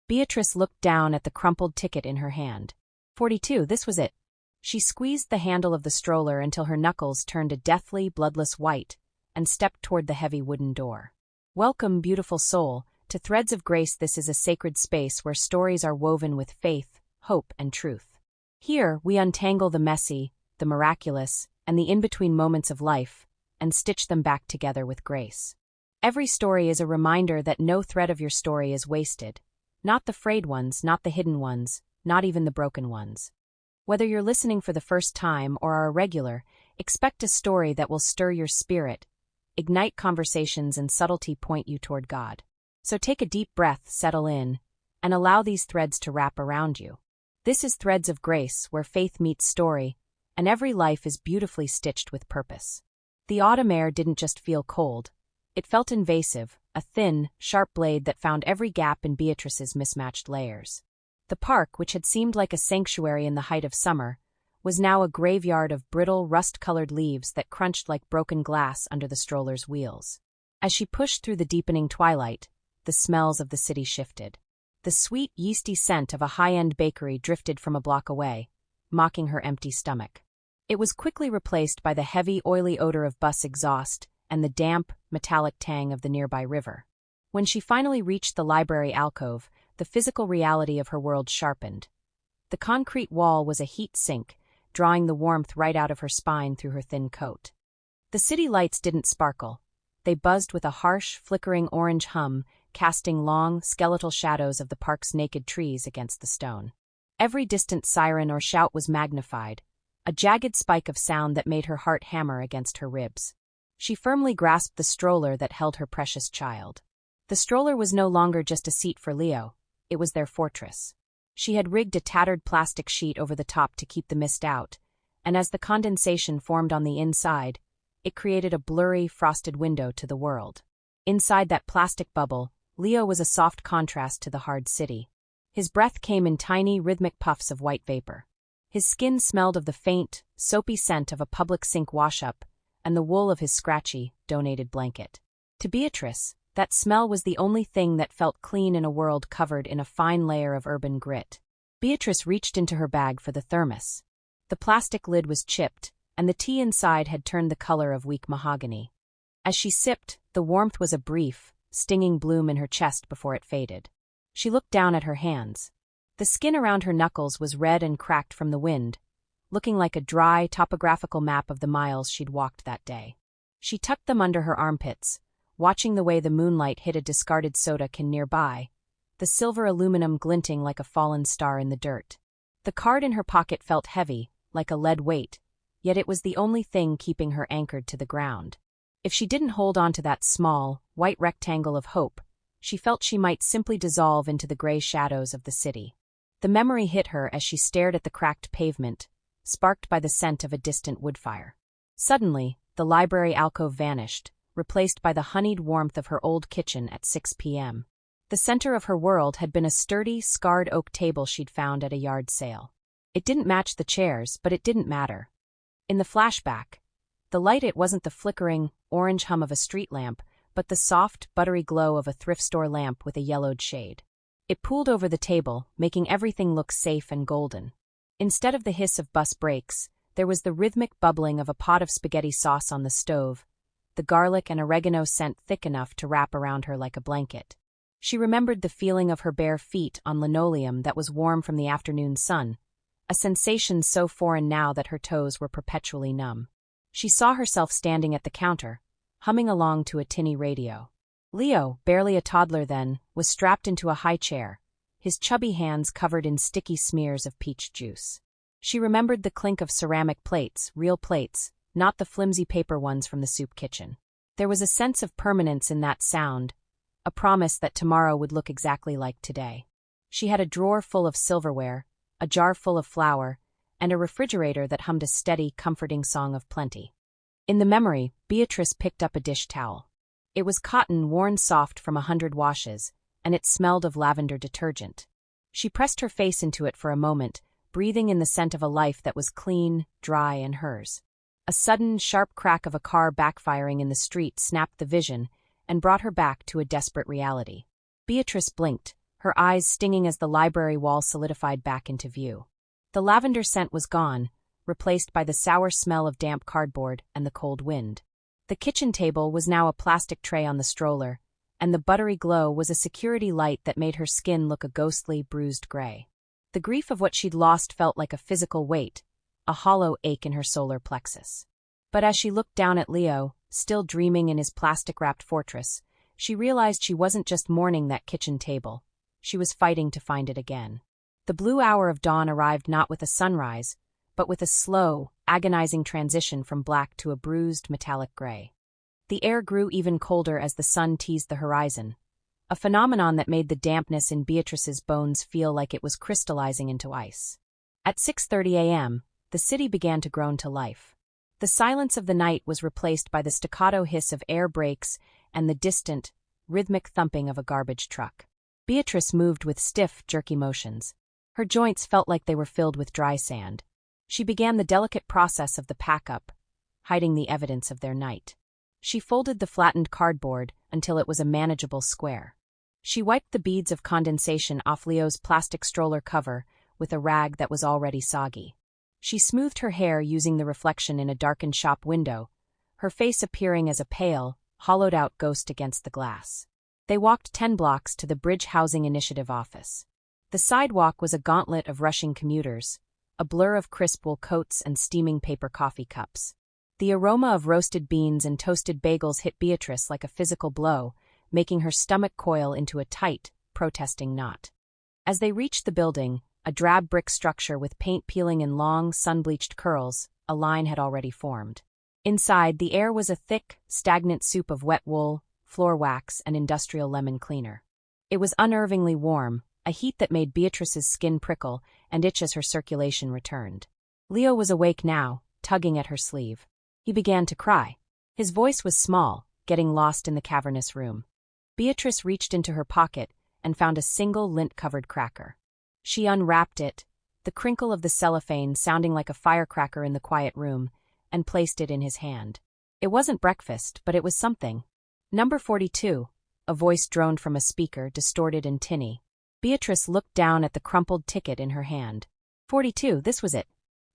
Beatrice looked down at the crumpled ticket in her hand. 42, this was it. She squeezed the handle of the stroller until her knuckles turned a deathly, bloodless white, and stepped toward the heavy wooden door. Welcome, beautiful soul, to Threads of Grace. This is a sacred space where stories are woven with faith, hope, and truth. Here, we untangle the messy, the miraculous, and the in-between moments of life, and stitch them back together with grace. Every story is a reminder that no thread of your story is wasted. Not the frayed ones, not the hidden ones, not even the broken ones. Whether you're listening for the first time or are a regular, expect a story that will stir your spirit, ignite conversations, and subtly point you toward God. So take a deep breath, settle in, and allow these threads to wrap around you. This is Threads of Grace, where faith meets story, and every life is beautifully stitched with purpose. The autumn air didn't just feel cold. It felt invasive, a thin, sharp blade that found every gap in Beatrice's mismatched layers. The park, which had seemed like a sanctuary in the height of summer, was now a graveyard of brittle, rust-colored leaves that crunched like broken glass under the stroller's wheels. As she pushed through the deepening twilight, the smells of the city shifted. The sweet, yeasty scent of a high-end bakery drifted from a block away, mocking her empty stomach. It was quickly replaced by the heavy, oily odor of bus exhaust and the damp, metallic tang of the nearby river. When she finally reached the library alcove, the physical reality of her world sharpened. The concrete wall was a heat sink, drawing the warmth right out of her spine through her thin coat. The city lights didn't sparkle. They buzzed with a harsh, flickering orange hum, casting long, skeletal shadows of the park's naked trees against the stone. Every distant siren or shout was magnified, a jagged spike of sound that made her heart hammer against her ribs. She firmly grasped the stroller that held her precious child. The stroller was no longer just a seat for Leo, it was their fortress. She had rigged a tattered plastic sheet over the top to keep the mist out, and as the condensation formed on the inside, it created a blurry, frosted window to the world. Inside that plastic bubble, Leo was a soft contrast to the hard city. His breath came in tiny, rhythmic puffs of white vapor. His skin smelled of the faint, soapy scent of a public sink wash-up, and the wool of his scratchy, donated blanket. To Beatrice, that smell was the only thing that felt clean in a world covered in a fine layer of urban grit. Beatrice reached into her bag for the thermos. The plastic lid was chipped, and the tea inside had turned the color of weak mahogany. As she sipped, the warmth was a brief, stinging bloom in her chest before it faded. She looked down at her hands. The skin around her knuckles was red and cracked from the wind, looking like a dry, topographical map of the miles she'd walked that day. She tucked them under her armpits, watching the way the moonlight hit a discarded soda can nearby, the silver aluminum glinting like a fallen star in the dirt. The card in her pocket felt heavy, like a lead weight, yet it was the only thing keeping her anchored to the ground. If she didn't hold on to that small, white rectangle of hope, she felt she might simply dissolve into the gray shadows of the city. The memory hit her as she stared at the cracked pavement, sparked by the scent of a distant wood fire. Suddenly, the library alcove vanished, replaced by the honeyed warmth of her old kitchen at 6 p.m. The center of her world had been a sturdy, scarred oak table she'd found at a yard sale. It didn't match the chairs, but it didn't matter. In the flashback, the light, it wasn't the flickering, orange hum of a street lamp, but the soft, buttery glow of a thrift store lamp with a yellowed shade. It pooled over the table, making everything look safe and golden. Instead of the hiss of bus brakes, there was the rhythmic bubbling of a pot of spaghetti sauce on the stove, the garlic and oregano scent thick enough to wrap around her like a blanket. She remembered the feeling of her bare feet on linoleum that was warm from the afternoon sun, a sensation so foreign now that her toes were perpetually numb. She saw herself standing at the counter, humming along to a tinny radio. Leo, barely a toddler then, was strapped into a high chair, his chubby hands covered in sticky smears of peach juice. She remembered the clink of ceramic plates, real plates, not the flimsy paper ones from the soup kitchen. There was a sense of permanence in that sound, a promise that tomorrow would look exactly like today. She had a drawer full of silverware, a jar full of flour, and a refrigerator that hummed a steady, comforting song of plenty. In the memory, Beatrice picked up a dish towel. It was cotton worn soft from 100 washes, and it smelled of lavender detergent. She pressed her face into it for a moment, breathing in the scent of a life that was clean, dry, and hers. A sudden, sharp crack of a car backfiring in the street snapped the vision and brought her back to a desperate reality. Beatrice blinked, her eyes stinging as the library wall solidified back into view. The lavender scent was gone, replaced by the sour smell of damp cardboard and the cold wind. The kitchen table was now a plastic tray on the stroller, and the buttery glow was a security light that made her skin look a ghostly, bruised gray. The grief of what she'd lost felt like a physical weight, a hollow ache in her solar plexus. But as she looked down at Leo, still dreaming in his plastic-wrapped fortress, she realized she wasn't just mourning that kitchen table. She was fighting to find it again. The blue hour of dawn arrived not with a sunrise, but with a slow, agonizing transition from black to a bruised, metallic gray. The air grew even colder as the sun teased the horizon, a phenomenon that made the dampness in Beatrice's bones feel like it was crystallizing into ice. At 6:30 a.m., the city began to groan to life. The silence of the night was replaced by the staccato hiss of air brakes and the distant, rhythmic thumping of a garbage truck. Beatrice moved with stiff, jerky motions. Her joints felt like they were filled with dry sand. She began the delicate process of the pack-up, hiding the evidence of their night. She folded the flattened cardboard until it was a manageable square. She wiped the beads of condensation off Leo's plastic stroller cover with a rag that was already soggy. She smoothed her hair using the reflection in a darkened shop window, her face appearing as a pale, hollowed-out ghost against the glass. They walked 10 blocks to the Bridge Housing Initiative office. The sidewalk was a gauntlet of rushing commuters, a blur of crisp wool coats and steaming paper coffee cups. The aroma of roasted beans and toasted bagels hit Beatrice like a physical blow, making her stomach coil into a tight, protesting knot. As they reached the building, a drab brick structure with paint peeling in long, sun-bleached curls, a line had already formed. Inside, the air was a thick, stagnant soup of wet wool, floor wax, and industrial lemon cleaner. It was unnervingly warm, a heat that made Beatrice's skin prickle and itch as her circulation returned. Leo was awake now, tugging at her sleeve. He began to cry. His voice was small, getting lost in the cavernous room. Beatrice reached into her pocket and found a single lint-covered cracker. She unwrapped it, the crinkle of the cellophane sounding like a firecracker in the quiet room, and placed it in his hand. It wasn't breakfast, but it was something. Number 42, a voice droned from a speaker, distorted and tinny. Beatrice looked down at the crumpled ticket in her hand. 42, this was it.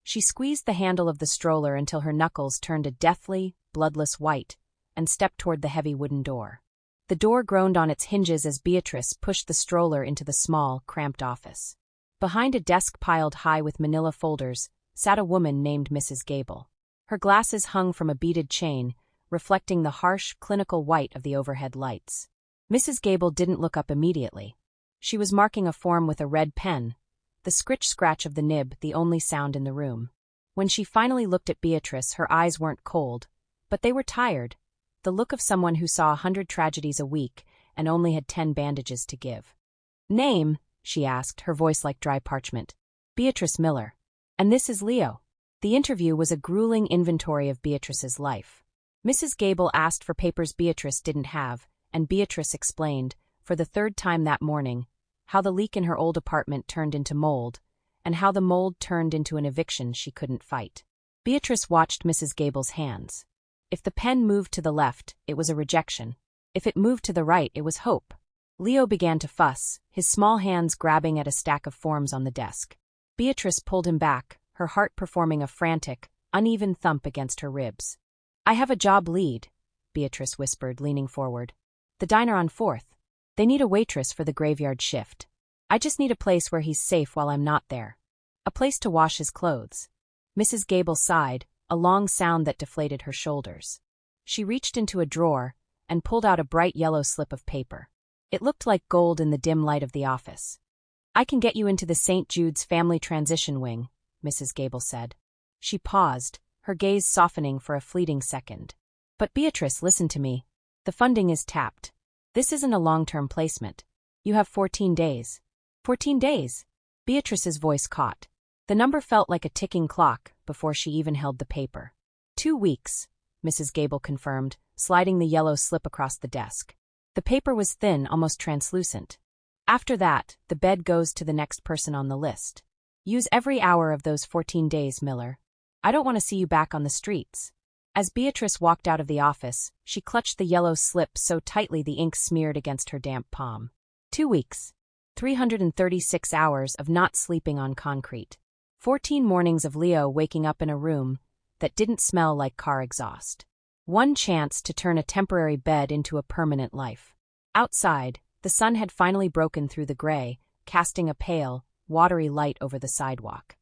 She squeezed the handle of the stroller until her knuckles turned a deathly, bloodless white, and stepped toward the heavy wooden door. The door groaned on its hinges as Beatrice pushed the stroller into the small, cramped office. Behind a desk piled high with manila folders sat a woman named Mrs. Gable. Her glasses hung from a beaded chain, reflecting the harsh, clinical white of the overhead lights. Mrs. Gable didn't look up immediately. She was marking a form with a red pen, the scritch-scratch of the nib the only sound in the room. When she finally looked at Beatrice, her eyes weren't cold, but they were tired, the look of someone who saw 100 tragedies a week and only had 10 bandages to give. "Name?" she asked, her voice like dry parchment. "Beatrice Miller. And this is Leo." The interview was a grueling inventory of Beatrice's life. Mrs. Gable asked for papers Beatrice didn't have, and Beatrice explained, for the third time that morning, how the leak in her old apartment turned into mold, and how the mold turned into an eviction she couldn't fight. Beatrice watched Mrs. Gable's hands. If the pen moved to the left, it was a rejection. If it moved to the right, it was hope. Leo began to fuss, his small hands grabbing at a stack of forms on the desk. Beatrice pulled him back, her heart performing a frantic, uneven thump against her ribs. "I have a job lead," Beatrice whispered, leaning forward. "The diner on 4th. They need a waitress for the graveyard shift. I just need a place where he's safe while I'm not there. A place to wash his clothes." Mrs. Gable sighed, a long sound that deflated her shoulders. She reached into a drawer and pulled out a bright yellow slip of paper. It looked like gold in the dim light of the office. "I can get you into the St. Jude's family transition wing," Mrs. Gable said. She paused, her gaze softening for a fleeting second. "But Beatrice, listen to me. The funding is tapped. This isn't a long-term placement. You have 14 days. 14 days? Beatrice's voice caught. The number felt like a ticking clock before she even held the paper. 2 weeks, Mrs. Gable confirmed, sliding the yellow slip across the desk. The paper was thin, almost translucent. "After that, the bed goes to the next person on the list. Use every hour of those 14 days, Miller. I don't want to see you back on the streets." As Beatrice walked out of the office, she clutched the yellow slip so tightly the ink smeared against her damp palm. 2 weeks. 336 hours of not sleeping on concrete. 14 mornings of Leo waking up in a room that didn't smell like car exhaust. One chance to turn a temporary bed into a permanent life. Outside, the sun had finally broken through the gray, casting a pale, watery light over the sidewalk.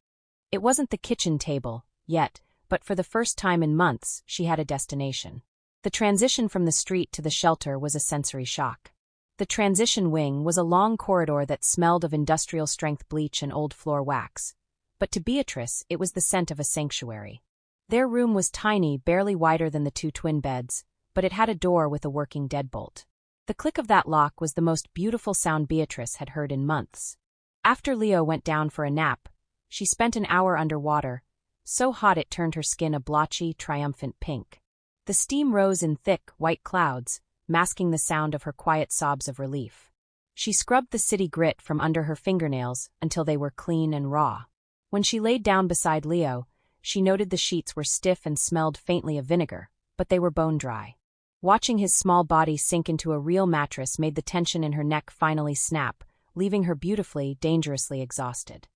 It wasn't the kitchen table, yet, but for the first time in months, she had a destination. The transition from the street to the shelter was a sensory shock. The transition wing was a long corridor that smelled of industrial-strength bleach and old floor wax. But to Beatrice, it was the scent of a sanctuary. Their room was tiny, barely wider than the two twin beds, but it had a door with a working deadbolt. The click of that lock was the most beautiful sound Beatrice had heard in months. After Leo went down for a nap, she spent an hour underwater, so hot it turned her skin a blotchy, triumphant pink. The steam rose in thick, white clouds, masking the sound of her quiet sobs of relief. She scrubbed the city grit from under her fingernails until they were clean and raw. When she laid down beside Leo, she noted the sheets were stiff and smelled faintly of vinegar, but they were bone-dry. Watching his small body sink into a real mattress made the tension in her neck finally snap, leaving her beautifully, dangerously exhausted.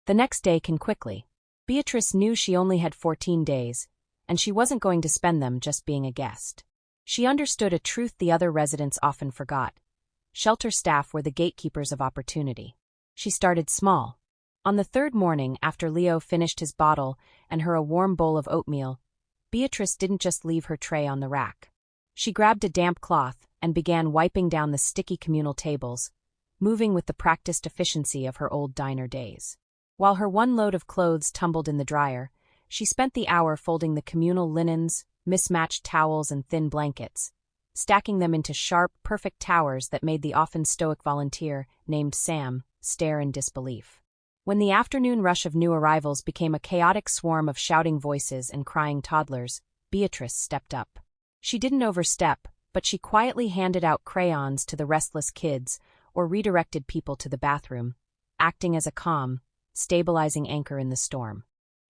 The next day came quickly. Beatrice knew she only had 14 days, and she wasn't going to spend them just being a guest. She understood a truth the other residents often forgot. Shelter staff were the gatekeepers of opportunity. She started small. On the third morning after Leo finished his bottle and her a warm bowl of oatmeal, Beatrice didn't just leave her tray on the rack. She grabbed a damp cloth and began wiping down the sticky communal tables, moving with the practiced efficiency of her old diner days. While her one load of clothes tumbled in the dryer, she spent the hour folding the communal linens, mismatched towels and thin blankets, stacking them into sharp, perfect towers that made the often stoic volunteer, named Sam, stare in disbelief. When the afternoon rush of new arrivals became a chaotic swarm of shouting voices and crying toddlers, Beatrice stepped up. She didn't overstep, but she quietly handed out crayons to the restless kids or redirected people to the bathroom, acting as a calm, stabilizing anchor in the storm.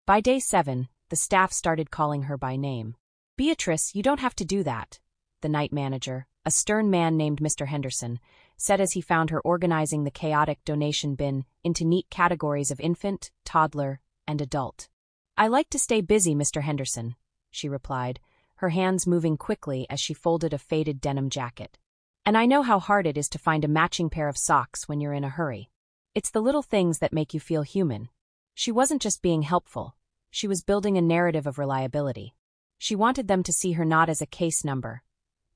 By day 7, the staff started calling her by name. "Beatrice, you don't have to do that," the night manager, a stern man named Mr. Henderson, said as he found her organizing the chaotic donation bin into neat categories of infant, toddler, and adult. "I like to stay busy, Mr. Henderson," she replied, her hands moving quickly as she folded a faded denim jacket. "And I know how hard it is to find a matching pair of socks when you're in a hurry. It's the little things that make you feel human." She wasn't just being helpful, she was building a narrative of reliability. She wanted them to see her not as a case number,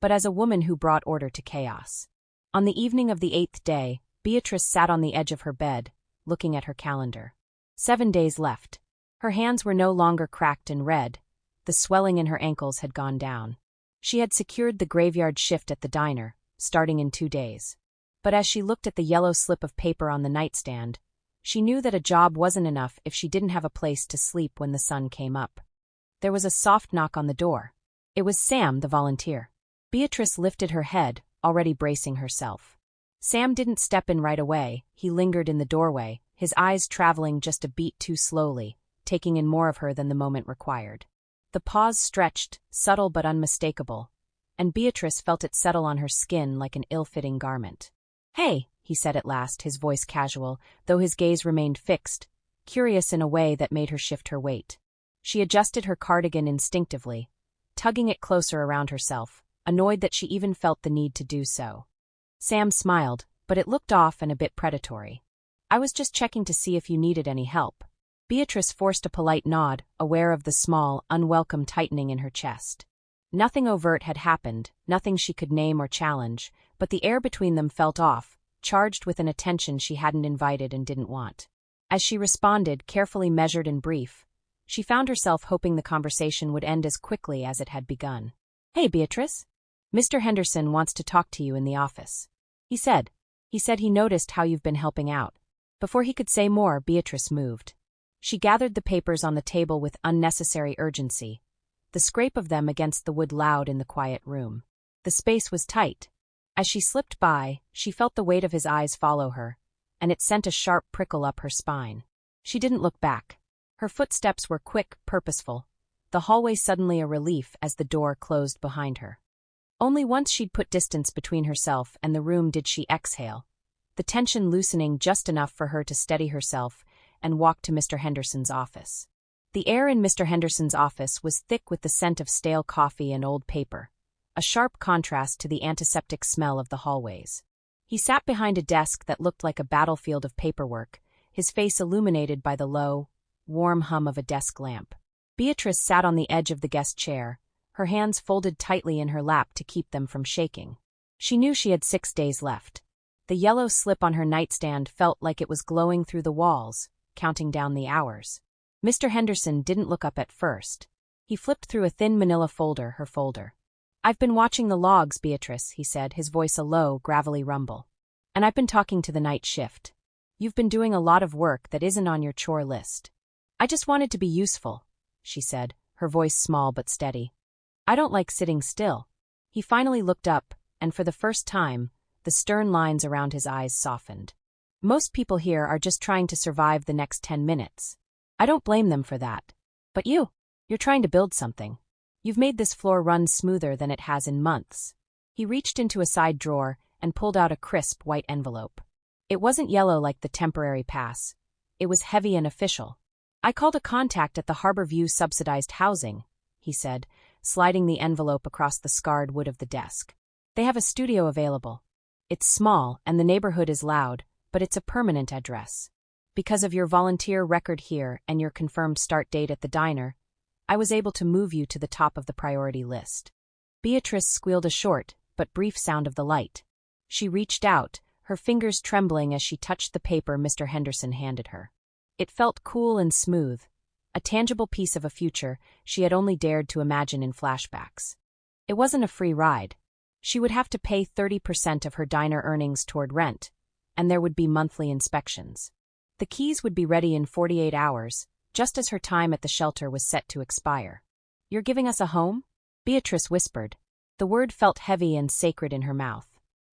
but as a woman who brought order to chaos. On the evening of the 8th day, Beatrice sat on the edge of her bed, looking at her calendar. 7 days left. Her hands were no longer cracked and red. The swelling in her ankles had gone down. She had secured the graveyard shift at the diner, starting in 2 days. But as she looked at the yellow slip of paper on the nightstand, she knew that a job wasn't enough if she didn't have a place to sleep when the sun came up. There was a soft knock on the door. It was Sam, the volunteer. Beatrice lifted her head, already bracing herself. Sam didn't step in right away, he lingered in the doorway, his eyes traveling just a beat too slowly, taking in more of her than the moment required. The pause stretched, subtle but unmistakable, and Beatrice felt it settle on her skin like an ill-fitting garment. "Hey," he said at last, his voice casual, though his gaze remained fixed, curious in a way that made her shift her weight. She adjusted her cardigan instinctively, tugging it closer around herself, annoyed that she even felt the need to do so. Sam smiled, but it looked off and a bit predatory. "I was just checking to see if you needed any help." Beatrice forced a polite nod, aware of the small, unwelcome tightening in her chest. Nothing overt had happened, nothing she could name or challenge, but the air between them felt off, charged with an attention she hadn't invited and didn't want. As she responded, carefully measured and brief, she found herself hoping the conversation would end as quickly as it had begun. "Hey, Beatrice. Mr. Henderson wants to talk to you in the office," he said. "He said he noticed how you've been helping out." Before he could say more, Beatrice moved. She gathered the papers on the table with unnecessary urgency, the scrape of them against the wood loud in the quiet room. The space was tight. As she slipped by, she felt the weight of his eyes follow her, and it sent a sharp prickle up her spine. She didn't look back. Her footsteps were quick, purposeful, the hallway suddenly a relief as the door closed behind her. Only once she'd put distance between herself and the room did she exhale, the tension loosening just enough for her to steady herself and walk to Mr. Henderson's office. The air in Mr. Henderson's office was thick with the scent of stale coffee and old paper, a sharp contrast to the antiseptic smell of the hallways. He sat behind a desk that looked like a battlefield of paperwork, his face illuminated by the low, warm hum of a desk lamp. Beatrice sat on the edge of the guest chair, her hands folded tightly in her lap to keep them from shaking. She knew she had 6 days left. The yellow slip on her nightstand felt like it was glowing through the walls, counting down the hours. Mr. Henderson didn't look up at first. He flipped through a thin manila folder, her folder. "I've been watching the logs, Beatrice," he said, his voice a low, gravelly rumble. "And I've been talking to the night shift. You've been doing a lot of work that isn't on your chore list." "I just wanted to be useful," she said, her voice small but steady. "I don't like sitting still." He finally looked up, and for the first time, the stern lines around his eyes softened. "Most people here are just trying to survive the next 10 minutes. I don't blame them for that. But you're trying to build something. You've made this floor run smoother than it has in months." He reached into a side drawer and pulled out a crisp white envelope. It wasn't yellow like the temporary pass. It was heavy and official. "I called a contact at the Harbor View subsidized housing," he said, sliding the envelope across the scarred wood of the desk. "They have a studio available. It's small and the neighborhood is loud, but it's a permanent address. Because of your volunteer record here and your confirmed start date at the diner, I was able to move you to the top of the priority list." Beatrice squealed a short but brief sound of the light. She reached out, her fingers trembling as she touched the paper Mr. Henderson handed her. It felt cool and smooth, a tangible piece of a future she had only dared to imagine in flashbacks. It wasn't a free ride. She would have to pay 30% of her diner earnings toward rent, and there would be monthly inspections. The keys would be ready in 48 hours, just as her time at the shelter was set to expire. "You're giving us a home?" Beatrice whispered. The word felt heavy and sacred in her mouth.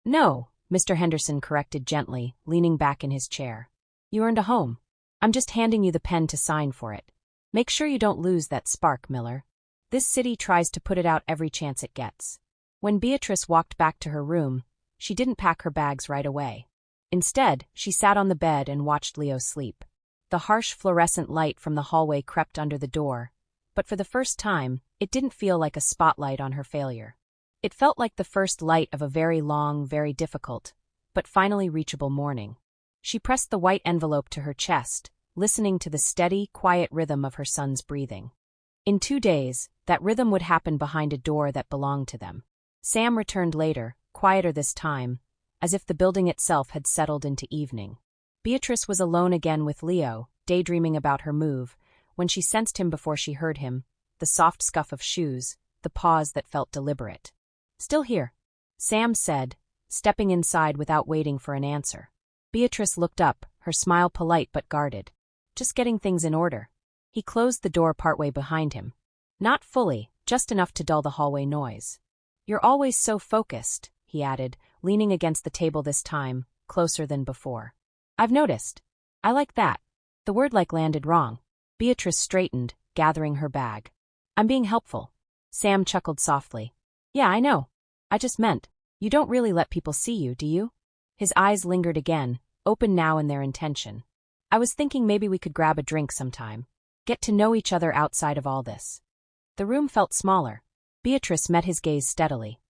"No," Mr. Henderson corrected gently, leaning back in his chair. "You earned a home. I'm just handing you the pen to sign for it. Make sure you don't lose that spark, Miller. This city tries to put it out every chance it gets." When Beatrice walked back to her room, she didn't pack her bags right away. Instead, she sat on the bed and watched Leo sleep. The harsh fluorescent light from the hallway crept under the door, but for the first time, it didn't feel like a spotlight on her failure. It felt like the first light of a very long, very difficult, but finally reachable morning. She pressed the white envelope to her chest, listening to the steady, quiet rhythm of her son's breathing. In 2 days, that rhythm would happen behind a door that belonged to them. Sam returned later, quieter this time, as if the building itself had settled into evening. Beatrice was alone again with Leo, daydreaming about her move, when she sensed him before she heard him, the soft scuff of shoes, the pause that felt deliberate. "Still here," Sam said, stepping inside without waiting for an answer. Beatrice looked up, her smile polite but guarded. "Just getting things in order." He closed the door partway behind him. Not fully, just enough to dull the hallway noise. "You're always so focused," he added, leaning against the table this time, closer than before. "I've noticed. I like that." The word landed wrong. Beatrice straightened, gathering her bag. "I'm being helpful." Sam chuckled softly. "Yeah, I know. I just meant, you don't really let people see you, do you?" His eyes lingered again, open now in their intention. "I was thinking maybe we could grab a drink sometime. Get to know each other outside of all this." The room felt smaller. Beatrice met his gaze steadily.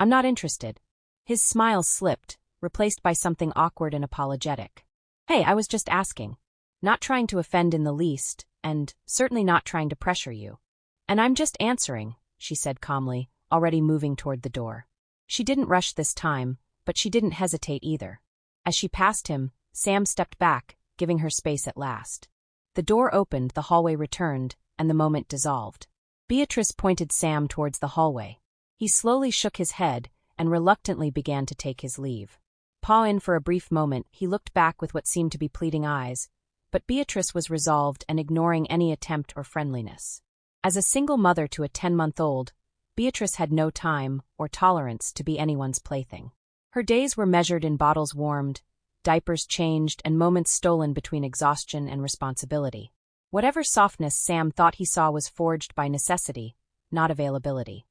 "I'm not interested." His smile slipped, replaced by something awkward and apologetic. "Hey, I was just asking. Not trying to offend in the least, and certainly not trying to pressure you." "And I'm just answering," she said calmly, already moving toward the door. She didn't rush this time, but she didn't hesitate either. As she passed him, Sam stepped back, giving her space at last. The door opened, the hallway returned, and the moment dissolved. Beatrice pointed Sam towards the hallway. He slowly shook his head and reluctantly began to take his leave. Paw-in for a brief moment, he looked back with what seemed to be pleading eyes, but Beatrice was resolved and ignoring any attempt or friendliness. As a single mother to a 10-month-old, Beatrice had no time or tolerance to be anyone's plaything. Her days were measured in bottles warmed, diapers changed, and moments stolen between exhaustion and responsibility. Whatever softness Sam thought he saw was forged by necessity, not availability.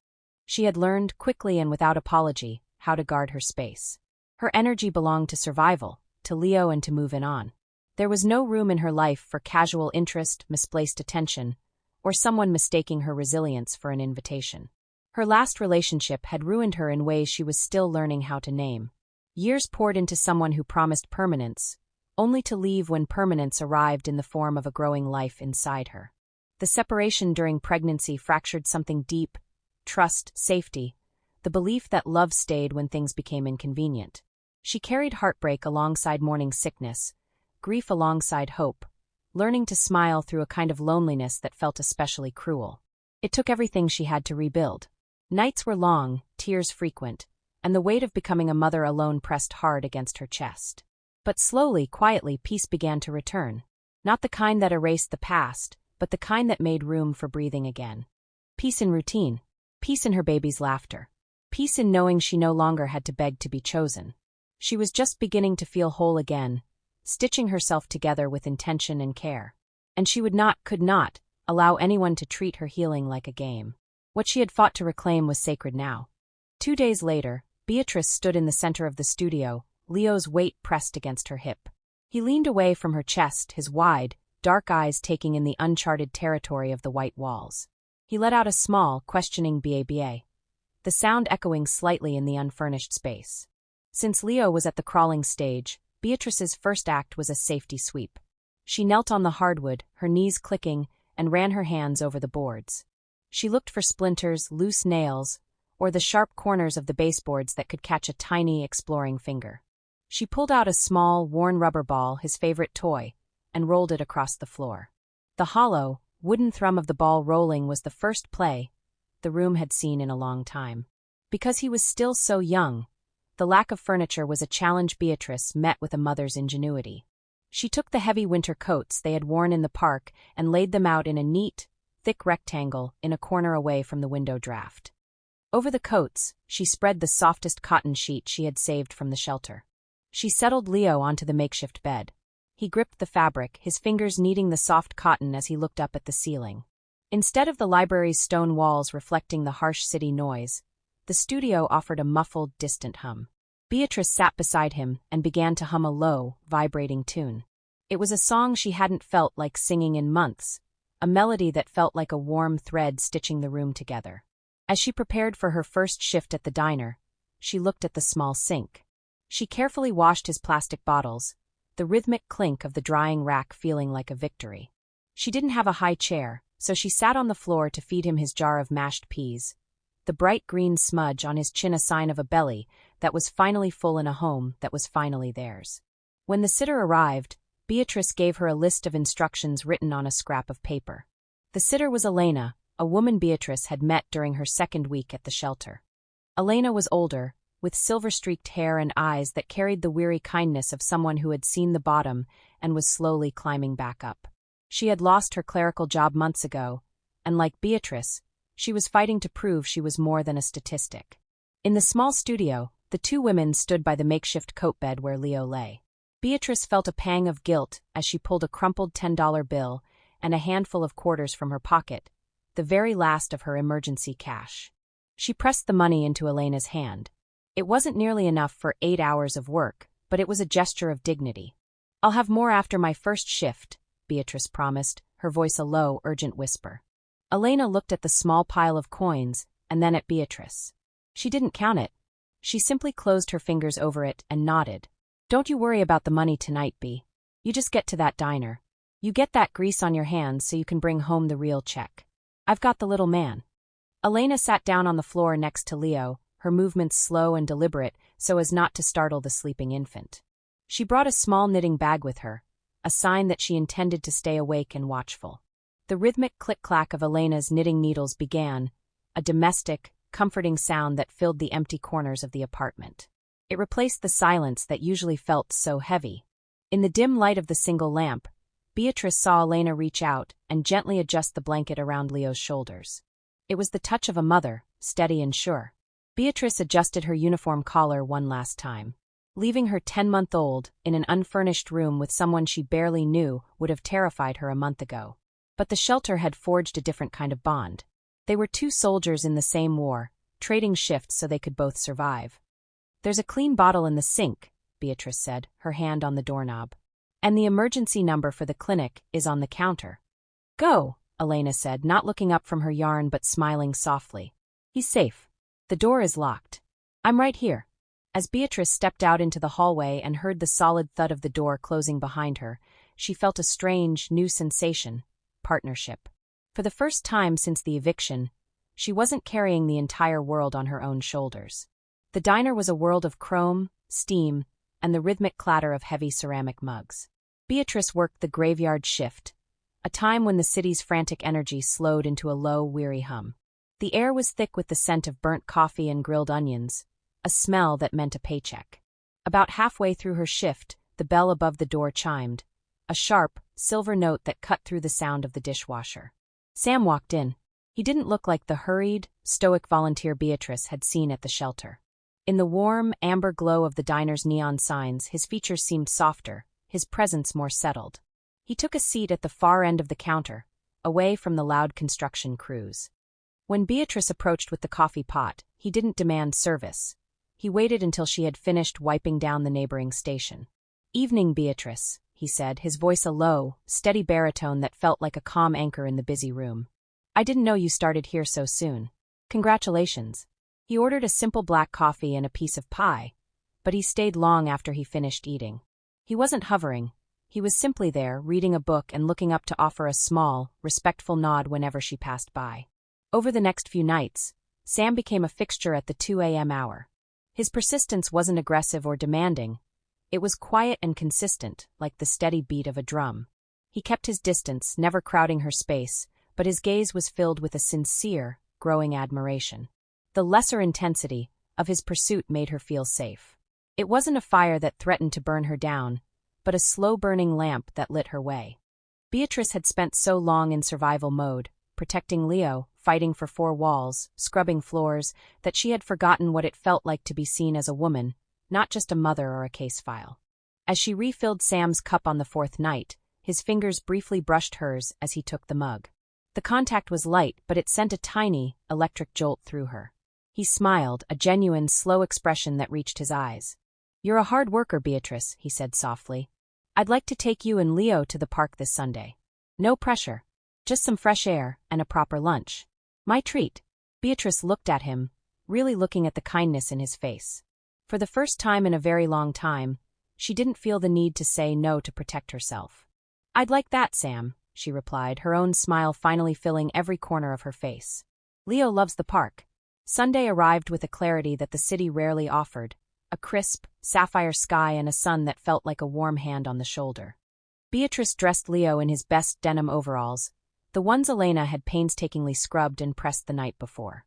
She had learned, quickly and without apology, how to guard her space. Her energy belonged to survival, to Leo and to moving on. There was no room in her life for casual interest, misplaced attention, or someone mistaking her resilience for an invitation. Her last relationship had ruined her in ways she was still learning how to name. Years poured into someone who promised permanence, only to leave when permanence arrived in the form of a growing life inside her. The separation during pregnancy fractured something deep: trust, safety, the belief that love stayed when things became inconvenient. She carried heartbreak alongside morning sickness, grief alongside hope, learning to smile through a kind of loneliness that felt especially cruel. It took everything she had to rebuild. Nights were long, tears frequent, and the weight of becoming a mother alone pressed hard against her chest. But slowly, quietly, peace began to return. Not the kind that erased the past, but the kind that made room for breathing again. Peace in routine. Peace in her baby's laughter. Peace in knowing she no longer had to beg to be chosen. She was just beginning to feel whole again, stitching herself together with intention and care. And she could not, allow anyone to treat her healing like a game. What she had fought to reclaim was sacred now. 2 days later, Beatrice stood in the center of the studio, Leo's weight pressed against her hip. He leaned away from her chest, his wide, dark eyes taking in the uncharted territory of the white walls. He let out a small, questioning ba, the sound echoing slightly in the unfurnished space. Since Leo was at the crawling stage, Beatrice's first act was a safety sweep. She knelt on the hardwood, her knees clicking, and ran her hands over the boards. She looked for splinters, loose nails, or the sharp corners of the baseboards that could catch a tiny, exploring finger. She pulled out a small, worn rubber ball, his favorite toy, and rolled it across the floor. The hollow, wooden thrum of the ball rolling was the first play the room had seen in a long time. Because he was still so young, the lack of furniture was a challenge Beatrice met with a mother's ingenuity. She took the heavy winter coats they had worn in the park and laid them out in a neat, thick rectangle in a corner away from the window draft. Over the coats, she spread the softest cotton sheet she had saved from the shelter. She settled Leo onto the makeshift bed. He gripped the fabric, his fingers kneading the soft cotton as he looked up at the ceiling. Instead of the library's stone walls reflecting the harsh city noise, the studio offered a muffled, distant hum. Beatrice sat beside him and began to hum a low, vibrating tune. It was a song she hadn't felt like singing in months, a melody that felt like a warm thread stitching the room together. As she prepared for her first shift at the diner, she looked at the small sink. She carefully washed his plastic bottles, the rhythmic clink of the drying rack feeling like a victory. She didn't have a high chair, so she sat on the floor to feed him his jar of mashed peas, the bright green smudge on his chin a sign of a belly that was finally full in a home that was finally theirs. When the sitter arrived, Beatrice gave her a list of instructions written on a scrap of paper. The sitter was Elena, a woman Beatrice had met during her second week at the shelter. Elena was older, with silver-streaked hair and eyes that carried the weary kindness of someone who had seen the bottom and was slowly climbing back up. She had lost her clerical job months ago, and like Beatrice, she was fighting to prove she was more than a statistic. In the small studio, the two women stood by the makeshift coat bed where Leo lay. Beatrice felt a pang of guilt as she pulled a crumpled $10 bill and a handful of quarters from her pocket, the very last of her emergency cash. She pressed the money into Elena's hand. It wasn't nearly enough for 8 hours of work, but it was a gesture of dignity. "I'll have more after my first shift," Beatrice promised, her voice a low, urgent whisper. Elena looked at the small pile of coins and then at Beatrice. She didn't count it. She simply closed her fingers over it and nodded. "Don't you worry about the money tonight, Bea. You just get to that diner. You get that grease on your hands so you can bring home the real check. I've got the little man." Elena sat down on the floor next to Leo, her movements slow and deliberate so as not to startle the sleeping infant. She brought a small knitting bag with her, a sign that she intended to stay awake and watchful. The rhythmic click-clack of Elena's knitting needles began, a domestic, comforting sound that filled the empty corners of the apartment. It replaced the silence that usually felt so heavy. In the dim light of the single lamp, Beatrice saw Elena reach out and gently adjust the blanket around Leo's shoulders. It was the touch of a mother, steady and sure. Beatrice adjusted her uniform collar one last time. Leaving her 10-month-old in an unfurnished room with someone she barely knew would have terrified her a month ago. But the shelter had forged a different kind of bond. They were two soldiers in the same war, trading shifts so they could both survive. There's a clean bottle in the sink, Beatrice said, her hand on the doorknob. And the emergency number for the clinic is on the counter. Go, Elena said, not looking up from her yarn but smiling softly. He's safe. The door is locked. I'm right here. As Beatrice stepped out into the hallway and heard the solid thud of the door closing behind her, she felt a strange, new sensation: partnership. For the first time since the eviction, she wasn't carrying the entire world on her own shoulders. The diner was a world of chrome, steam, and the rhythmic clatter of heavy ceramic mugs. Beatrice worked the graveyard shift, a time when the city's frantic energy slowed into a low, weary hum. The air was thick with the scent of burnt coffee and grilled onions, a smell that meant a paycheck. About halfway through her shift, the bell above the door chimed, a sharp, silver note that cut through the sound of the dishwasher. Sam walked in. He didn't look like the hurried, stoic volunteer Beatrice had seen at the shelter. In the warm, amber glow of the diner's neon signs, his features seemed softer, his presence more settled. He took a seat at the far end of the counter, away from the loud construction crews. When Beatrice approached with the coffee pot, he didn't demand service. He waited until she had finished wiping down the neighboring station. "Evening, Beatrice," he said, his voice a low, steady baritone that felt like a calm anchor in the busy room. "I didn't know you started here so soon. Congratulations." He ordered a simple black coffee and a piece of pie, but he stayed long after he finished eating. He wasn't hovering. He was simply there, reading a book and looking up to offer a small, respectful nod whenever she passed by. Over the next few nights, Sam became a fixture at the 2 a.m. hour. His persistence wasn't aggressive or demanding. It was quiet and consistent, like the steady beat of a drum. He kept his distance, never crowding her space, but his gaze was filled with a sincere, growing admiration. The lesser intensity of his pursuit made her feel safe. It wasn't a fire that threatened to burn her down, but a slow-burning lamp that lit her way. Beatrice had spent so long in survival mode, protecting Leo, fighting for four walls, scrubbing floors, that she had forgotten what it felt like to be seen as a woman, not just a mother or a case file. As she refilled Sam's cup on the fourth night, his fingers briefly brushed hers as he took the mug. The contact was light, but it sent a tiny, electric jolt through her. He smiled, a genuine, slow expression that reached his eyes. "You're a hard worker, Beatrice," he said softly. "I'd like to take you and Leo to the park this Sunday. No pressure. Just some fresh air and a proper lunch. My treat." Beatrice looked at him, really looking at the kindness in his face. For the first time in a very long time, she didn't feel the need to say no to protect herself. "I'd like that, Sam," she replied, her own smile finally filling every corner of her face. Leo loves the park. Sunday arrived with a clarity that the city rarely offered, a crisp, sapphire sky and a sun that felt like a warm hand on the shoulder. Beatrice dressed Leo in his best denim overalls, the ones Elena had painstakingly scrubbed and pressed the night before.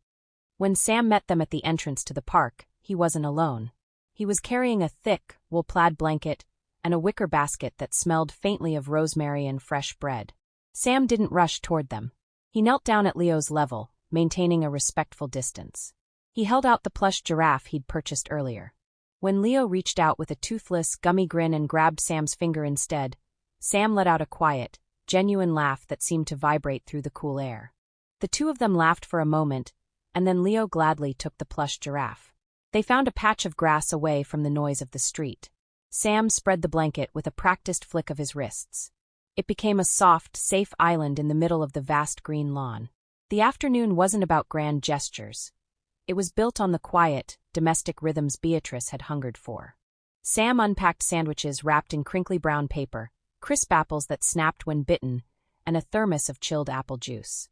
When Sam met them at the entrance to the park, he wasn't alone. He was carrying a thick, wool-plaid blanket and a wicker basket that smelled faintly of rosemary and fresh bread. Sam didn't rush toward them. He knelt down at Leo's level, maintaining a respectful distance. He held out the plush giraffe he'd purchased earlier. When Leo reached out with a toothless, gummy grin and grabbed Sam's finger instead, Sam let out a quiet, genuine laugh that seemed to vibrate through the cool air. The two of them laughed for a moment, and then Leo gladly took the plush giraffe. They found a patch of grass away from the noise of the street. Sam spread the blanket with a practiced flick of his wrists. It became a soft, safe island in the middle of the vast green lawn. The afternoon wasn't about grand gestures. It was built on the quiet, domestic rhythms Beatrice had hungered for. Sam unpacked sandwiches wrapped in crinkly brown paper, crisp apples that snapped when bitten, and a thermos of chilled apple juice.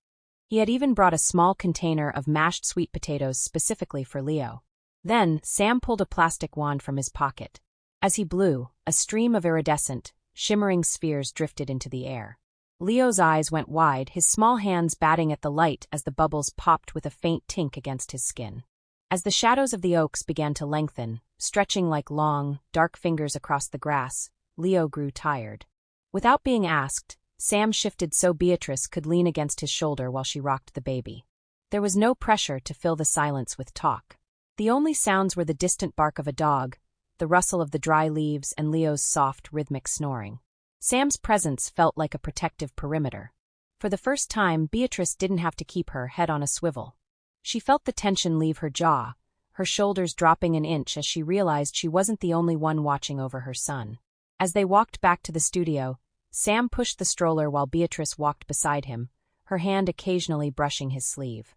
He had even brought a small container of mashed sweet potatoes specifically for Leo. Then, Sam pulled a plastic wand from his pocket. As he blew, a stream of iridescent, shimmering spheres drifted into the air. Leo's eyes went wide, his small hands batting at the light as the bubbles popped with a faint tink against his skin. As the shadows of the oaks began to lengthen, stretching like long, dark fingers across the grass, Leo grew tired. Without being asked, Sam shifted so Beatrice could lean against his shoulder while she rocked the baby. There was no pressure to fill the silence with talk. The only sounds were the distant bark of a dog, the rustle of the dry leaves, and Leo's soft, rhythmic snoring. Sam's presence felt like a protective perimeter. For the first time, Beatrice didn't have to keep her head on a swivel. She felt the tension leave her jaw, her shoulders dropping an inch as she realized she wasn't the only one watching over her son. As they walked back to the studio, Sam pushed the stroller while Beatrice walked beside him, her hand occasionally brushing his sleeve.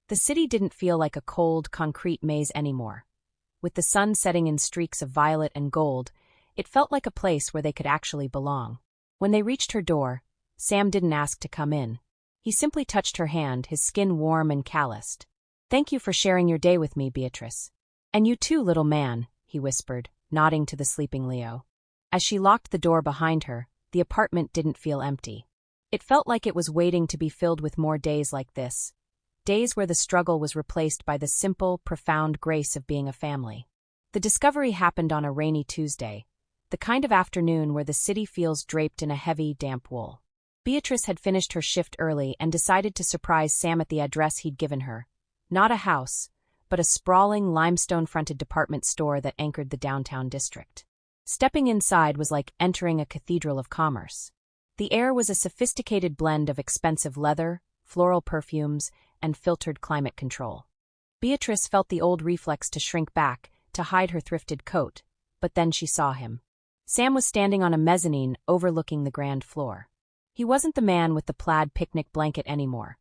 The city didn't feel like a cold, concrete maze anymore. With the sun setting in streaks of violet and gold, it felt like a place where they could actually belong. When they reached her door, Sam didn't ask to come in. He simply touched her hand, his skin warm and calloused. "Thank you for sharing your day with me, Beatrice. And you too, little man," he whispered, nodding to the sleeping Leo. As she locked the door behind her, the apartment didn't feel empty. It felt like it was waiting to be filled with more days like this. Days where the struggle was replaced by the simple, profound grace of being a family. The discovery happened on a rainy Tuesday, the kind of afternoon where the city feels draped in a heavy, damp wool. Beatrice had finished her shift early and decided to surprise Sam at the address he'd given her. Not a house, but a sprawling, limestone-fronted department store that anchored the downtown district. Stepping inside was like entering a cathedral of commerce. The air was a sophisticated blend of expensive leather, floral perfumes, and filtered climate control. Beatrice felt the old reflex to shrink back, to hide her thrifted coat, but then she saw him. Sam was standing on a mezzanine overlooking the grand floor. He wasn't the man with the plaid picnic blanket anymore.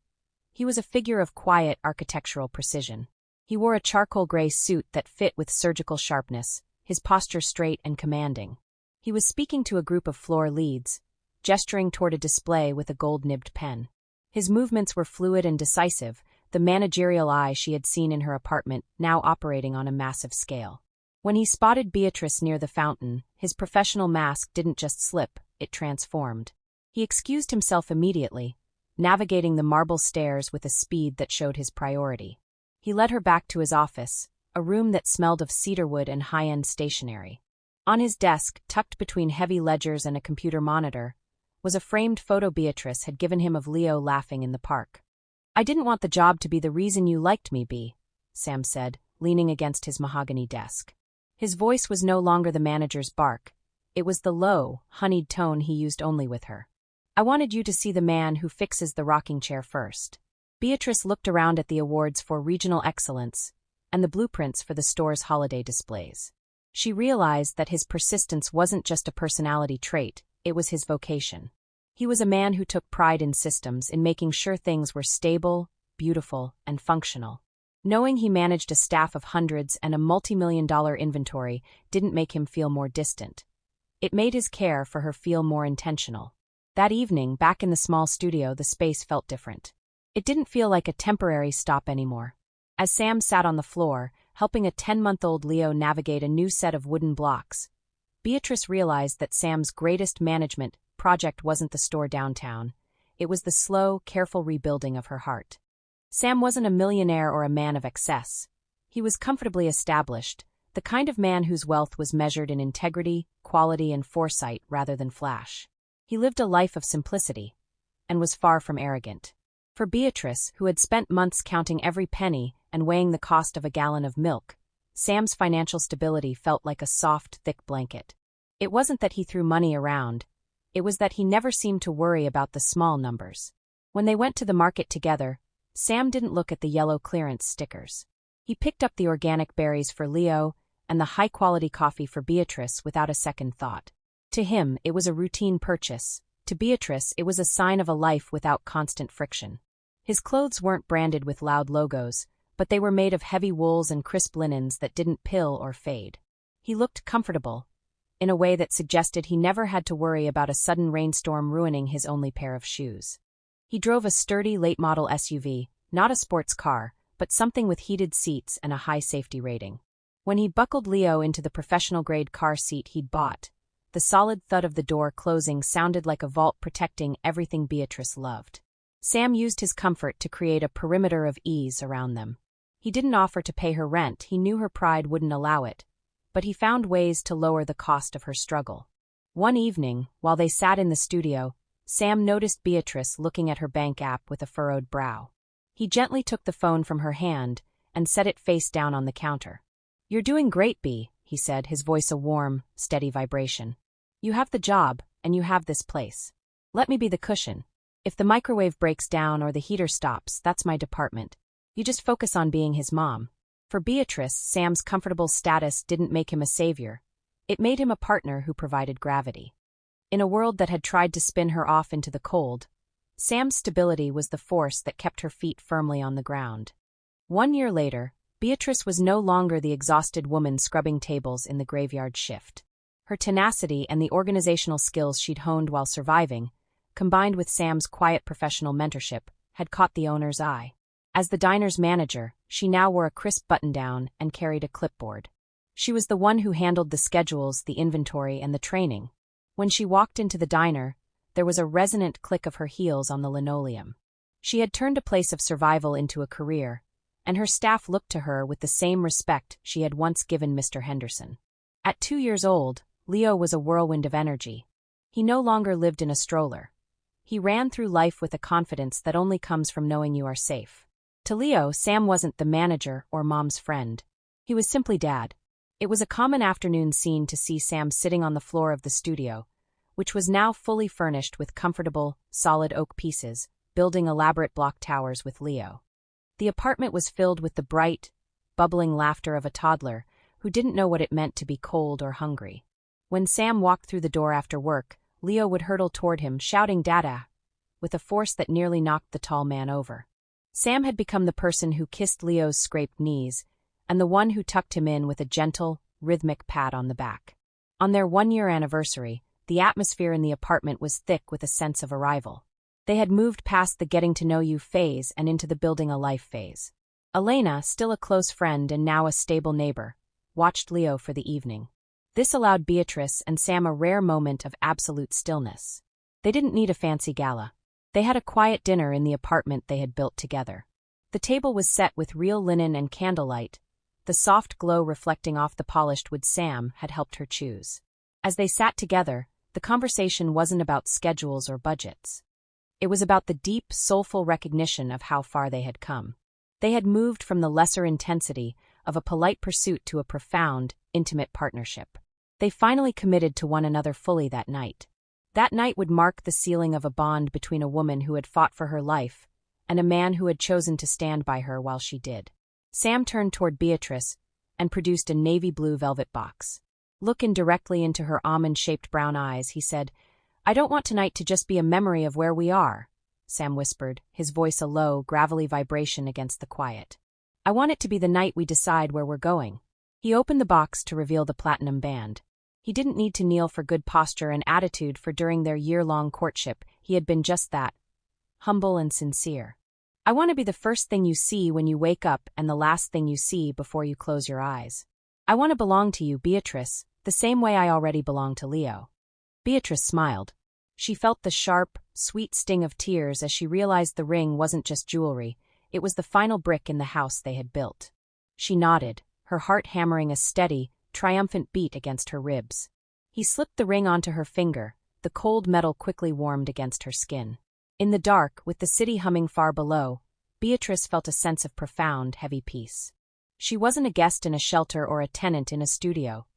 He was a figure of quiet architectural precision. He wore a charcoal gray suit that fit with surgical sharpness, his posture straight and commanding. He was speaking to a group of floor leads, gesturing toward a display with a gold-nibbed pen. His movements were fluid and decisive, the managerial eye she had seen in her apartment now operating on a massive scale. When he spotted Beatrice near the fountain, his professional mask didn't just slip, it transformed. He excused himself immediately, navigating the marble stairs with a speed that showed his priority. He led her back to his office, a room that smelled of cedarwood and high-end stationery. On his desk, tucked between heavy ledgers and a computer monitor, was a framed photo Beatrice had given him of Leo laughing in the park. "I didn't want the job to be the reason you liked me, Bea," Sam said, leaning against his mahogany desk. His voice was no longer the manager's bark. It was the low, honeyed tone he used only with her. "I wanted you to see the man who fixes the rocking chair first." Beatrice looked around at the awards for regional excellence and the blueprints for the store's holiday displays. She realized that his persistence wasn't just a personality trait, it was his vocation. He was a man who took pride in systems, in making sure things were stable, beautiful, and functional. Knowing he managed a staff of hundreds and a multi-million-dollar inventory didn't make him feel more distant. It made his care for her feel more intentional. That evening, back in the small studio, the space felt different. It didn't feel like a temporary stop anymore. As Sam sat on the floor, helping a 10-month-old Leo navigate a new set of wooden blocks, Beatrice realized that Sam's greatest management project wasn't the store downtown. It was the slow, careful rebuilding of her heart. Sam wasn't a millionaire or a man of excess. He was comfortably established, the kind of man whose wealth was measured in integrity, quality, and foresight rather than flash. He lived a life of simplicity, and was far from arrogant. For Beatrice, who had spent months counting every penny and weighing the cost of a gallon of milk, Sam's financial stability felt like a soft, thick blanket. It wasn't that he threw money around, it was that he never seemed to worry about the small numbers. When they went to the market together, Sam didn't look at the yellow clearance stickers. He picked up the organic berries for Leo and the high-quality coffee for Beatrice without a second thought. To him, it was a routine purchase. To Beatrice, it was a sign of a life without constant friction. His clothes weren't branded with loud logos, but they were made of heavy wools and crisp linens that didn't pill or fade. He looked comfortable, in a way that suggested he never had to worry about a sudden rainstorm ruining his only pair of shoes. He drove a sturdy late-model SUV, not a sports car, but something with heated seats and a high safety rating. When he buckled Leo into the professional-grade car seat he'd bought, the solid thud of the door closing sounded like a vault protecting everything Beatrice loved. Sam used his comfort to create a perimeter of ease around them. He didn't offer to pay her rent, he knew her pride wouldn't allow it, but he found ways to lower the cost of her struggle. One evening, while they sat in the studio, Sam noticed Beatrice looking at her bank app with a furrowed brow. He gently took the phone from her hand and set it face down on the counter. "You're doing great, Bea," he said, his voice a warm, steady vibration. "You have the job, and you have this place. Let me be the cushion. If the microwave breaks down or the heater stops, that's my department. You just focus on being his mom. For Beatrice, Sam's comfortable status didn't make him a savior. It made him a partner who provided gravity. In a world that had tried to spin her off into the cold, Sam's stability was the force that kept her feet firmly on the ground. 1 year later, Beatrice was no longer the exhausted woman scrubbing tables in the graveyard shift. Her tenacity and the organizational skills she'd honed while surviving, combined with Sam's quiet professional mentorship, had caught the owner's eye. As the diner's manager, she now wore a crisp button-down and carried a clipboard. She was the one who handled the schedules, the inventory, and the training. When she walked into the diner, there was a resonant click of her heels on the linoleum. She had turned a place of survival into a career, and her staff looked to her with the same respect she had once given Mr. Henderson. At 2 years old, Leo was a whirlwind of energy. He no longer lived in a stroller. He ran through life with a confidence that only comes from knowing you are safe. To Leo, Sam wasn't the manager or mom's friend. He was simply Dad. It was a common afternoon scene to see Sam sitting on the floor of the studio, which was now fully furnished with comfortable, solid oak pieces, building elaborate block towers with Leo. The apartment was filled with the bright, bubbling laughter of a toddler who didn't know what it meant to be cold or hungry. When Sam walked through the door after work, Leo would hurtle toward him, shouting "Dada," with a force that nearly knocked the tall man over. Sam had become the person who kissed Leo's scraped knees, and the one who tucked him in with a gentle, rhythmic pat on the back. On their 1-year anniversary, the atmosphere in the apartment was thick with a sense of arrival. They had moved past the getting-to-know-you phase and into the building-a-life phase. Elena, still a close friend and now a stable neighbor, watched Leo for the evening. This allowed Beatrice and Sam a rare moment of absolute stillness. They didn't need a fancy gala. They had a quiet dinner in the apartment they had built together. The table was set with real linen and candlelight, the soft glow reflecting off the polished wood Sam had helped her choose. As they sat together, the conversation wasn't about schedules or budgets. It was about the deep, soulful recognition of how far they had come. They had moved from the lesser intensity of a polite pursuit to a profound, intimate partnership. They finally committed to one another fully that night. That night would mark the sealing of a bond between a woman who had fought for her life and a man who had chosen to stand by her while she did. Sam turned toward Beatrice and produced a navy blue velvet box. Looking directly into her almond-shaped brown eyes, he said, "I don't want tonight to just be a memory of where we are," Sam whispered, his voice a low, gravelly vibration against the quiet. "I want it to be the night we decide where we're going." He opened the box to reveal the platinum band. He didn't need to kneel for good posture and attitude, for during their year-long courtship, he had been just that, humble and sincere. "I want to be the first thing you see when you wake up and the last thing you see before you close your eyes. I want to belong to you, Beatrice, the same way I already belong to Leo." Beatrice smiled. She felt the sharp, sweet sting of tears as she realized the ring wasn't just jewelry, it was the final brick in the house they had built. She nodded, her heart hammering a steady, triumphant beat against her ribs. He slipped the ring onto her finger, the cold metal quickly warmed against her skin. In the dark, with the city humming far below, Beatrice felt a sense of profound, heavy peace. She wasn't a guest in a shelter or a tenant in a studio.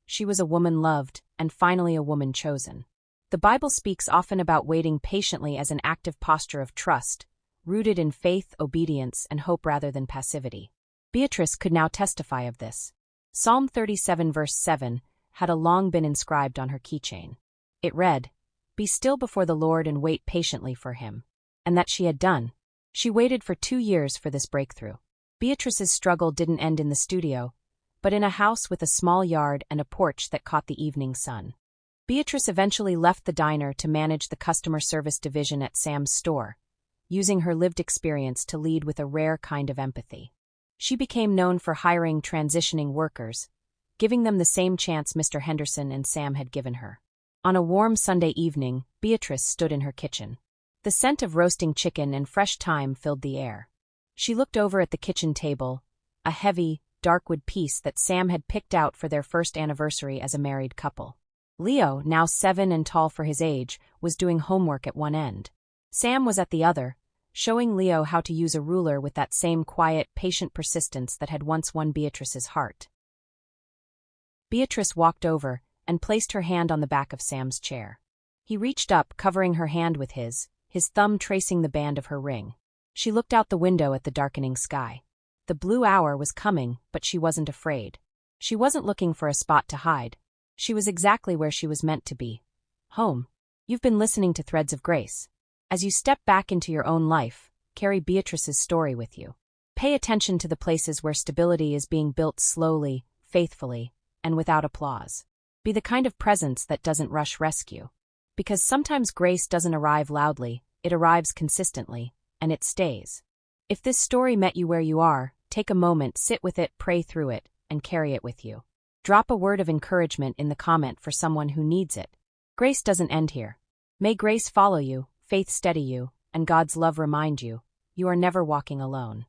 She was a woman loved, and finally a woman chosen. The Bible speaks often about waiting patiently as an active posture of trust, rooted in faith, obedience, and hope rather than passivity. Beatrice could now testify of this. Psalm 37 verse 7 had long been inscribed on her keychain. It read, "Be still before the Lord and wait patiently for him." And that she had done. She waited for 2 years for this breakthrough. Beatrice's struggle didn't end in the studio, but in a house with a small yard and a porch that caught the evening sun. Beatrice eventually left the diner to manage the customer service division at Sam's store, using her lived experience to lead with a rare kind of empathy. She became known for hiring transitioning workers, giving them the same chance Mr. Henderson and Sam had given her. On a warm Sunday evening, Beatrice stood in her kitchen. The scent of roasting chicken and fresh thyme filled the air. She looked over at the kitchen table, a heavy, darkwood piece that Sam had picked out for their first anniversary as a married couple. Leo, now 7 and tall for his age, was doing homework at one end. Sam was at the other, showing Leo how to use a ruler with that same quiet, patient persistence that had once won Beatrice's heart. Beatrice walked over and placed her hand on the back of Sam's chair. He reached up, covering her hand with his thumb tracing the band of her ring. She looked out the window at the darkening sky. The blue hour was coming, but she wasn't afraid. She wasn't looking for a spot to hide. She was exactly where she was meant to be. Home. You've been listening to Threads of Grace. As you step back into your own life, carry Beatrice's story with you. Pay attention to the places where stability is being built slowly, faithfully, and without applause. Be the kind of presence that doesn't rush rescue. Because sometimes grace doesn't arrive loudly, it arrives consistently, and it stays. If this story met you where you are, take a moment, sit with it, pray through it, and carry it with you. Drop a word of encouragement in the comment for someone who needs it. Grace doesn't end here. May grace follow you, faith steady you, and God's love remind you, you are never walking alone.